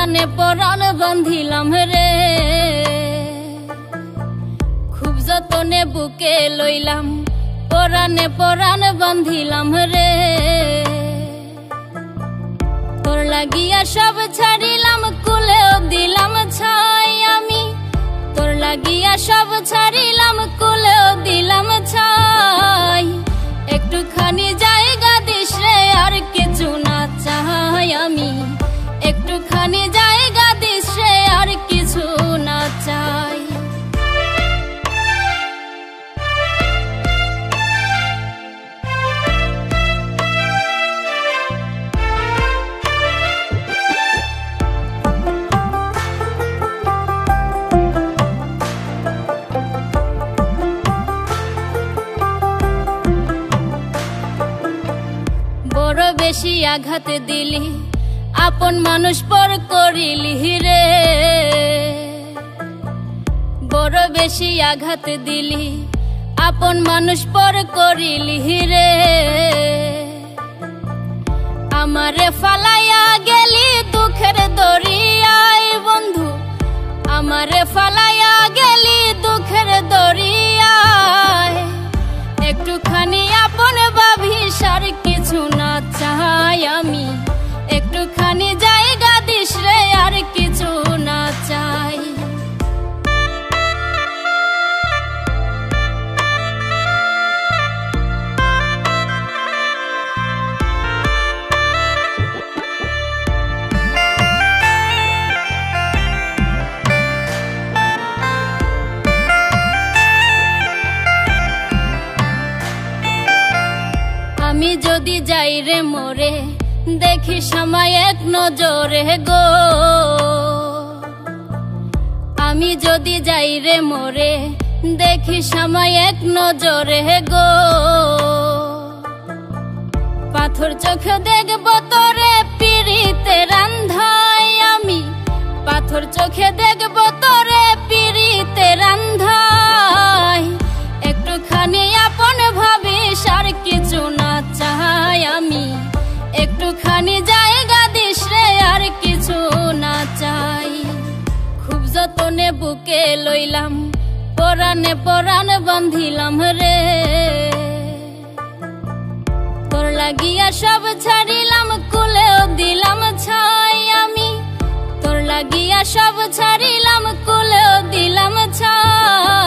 পরানে পরাণ বান্ধিলাম রে, খুব যতনে বুকে লইলাম, পরানে পরাণ বান্ধিলাম রে। তোর লাগিয়া সব ছাড়িলাম, কুলেও দিলাম ছাই আমি। তোর লাগিয়া সব ছাড়িলাম, কুলেও দিলাম ছাই। একটুখানি জায়গা দিস রে, আর কিছু না চাই আমি। একটুখানি জায়গা দিস রে, আর কিছু না চাই। বড় বেশি আঘাত দিলি, আপন মানুষ পর করিলি রে। বড় বেশি আঘাত দিলি, আপন মানুষ পর করিলি রে। আমারে ফালাইয়া গেলি দুঃখের দরিয়ায় বন্ধু, আমারে ফালাইয়া গেলি দুঃখের দরিয়ায়। একটুখানি আপন ভাবিস, আর কিছু না চাই আমি। একটুখানি জায়গা দিস রে, আর কিছু না চাই। আমি যদি যাই রে মোরে, দেখিস আমায় এক নজরে গো। আমি যদি যাই রে মোরে, দেখিস আমায় এক নজরে গো। পাথর চোখে দেখব তোরে পিরিতের আন্ধায় আমি। পাথর চোখে দেখব তোরে পিরিতের আন্ধায়। একটুখানি আপন ভাবিস, আর কিছু না চাই আমি। একটুখানি জায়গা দিস রে, আর কিছু না চাই। খুব যতনে বুকে লইলাম, পরানে পরাণ বান্ধিলাম রে। তোর লাগিয়া সব ছাড়িলাম, কুলেও দিলাম ছাই আমি। তোর লাগিয়া সব ছাড়িলাম, কুলেও দিলাম ছাই।